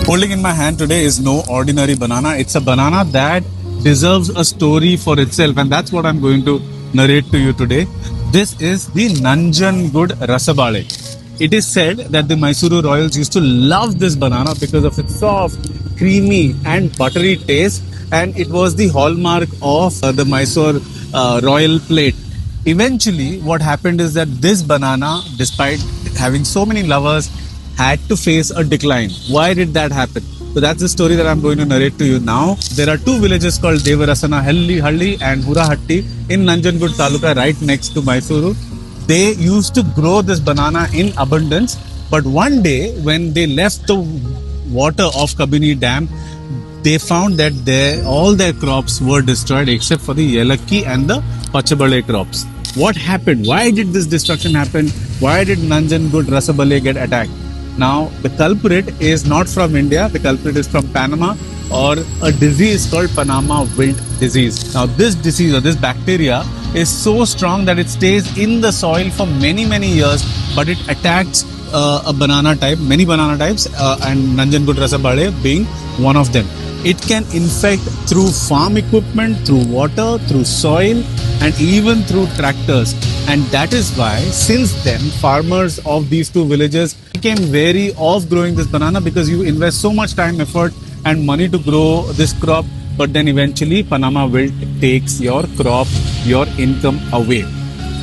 Holding in my hand today is no ordinary banana. It's a banana that deserves a story for itself, and that's what I'm going to narrate to you today. This is the Nanjangud Rasabale. It is said that the Mysuru royals used to love this banana because of its soft, creamy, and buttery taste, and it was the hallmark of the Mysore royal plate. Eventually, what happened is that this banana, despite having so many lovers, had to face a decline. Why did that happen? So that's the story that I'm going to narrate to you now. There are two villages called Devarasana Halli and Hurahatti in Nanjangud Taluka, right next to Mysuru. They used to grow this banana in abundance, but one day when they left the water of Kabini Dam, they found that all their crops were destroyed except for the Yelakki and the Pachabale crops. What happened? Why did this destruction happen? Why did Nanjangud Rasabale get attacked? Now, the culprit is not from India. The culprit is from Panama, or a disease called Panama wilt disease. Now, this disease or this bacteria is so strong that it stays in the soil for many, many years, but it attacks a banana type, many banana types, and Nanjangud Rasabale being one of them. It can infect through farm equipment, through water, through soil, and even through tractors. And that is why, since then, farmers of these two villages became wary of growing this banana, because you invest so much time, effort, and money to grow this crop, but then eventually Panama wilt takes your crop, your income away.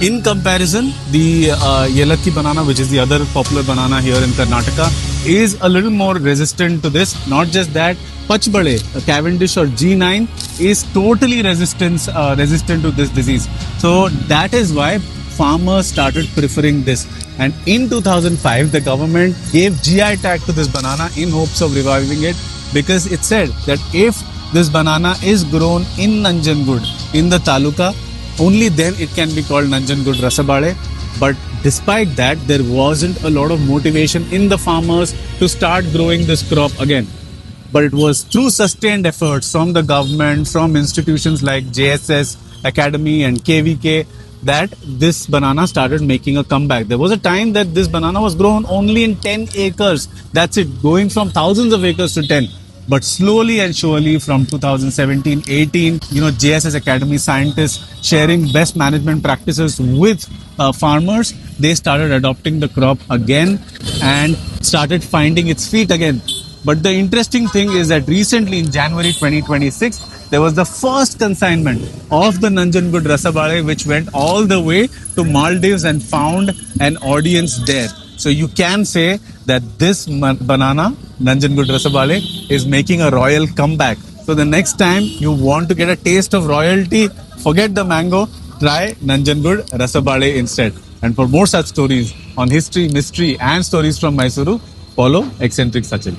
In comparison, the Yelakki banana, which is the other popular banana here in Karnataka, is a little more resistant to this. Not just that, Pachbale, Cavendish or G9 is totally resistant to this disease. So that is why farmers started preferring this. And in 2005, the government gave GI tag to this banana in hopes of reviving it, because it said that if this banana is grown in Nanjangud, in the taluka, only then it can be called Nanjangud Rasabale. But despite that, there wasn't a lot of motivation in the farmers to start growing this crop again. But it was through sustained efforts from the government, from institutions like JSS Academy and KVK, that this banana started making a comeback. There was a time that this banana was grown only in 10 acres. That's it, going from thousands of acres to 10. But slowly and surely from 2017-18, JSS Academy scientists sharing best management practices with farmers, they started adopting the crop again and started finding its feet again. But the interesting thing is that recently in January 2026, there was the first consignment of the Nanjangud Rasabale, which went all the way to Maldives and found an audience there. So you can say that this banana, Nanjangud Rasabale, is making a royal comeback. So the next time you want to get a taste of royalty, forget the mango, try Nanjangud Rasabale instead. And for more such stories on history, mystery and stories from Mysuru, follow Eccentric Sachin.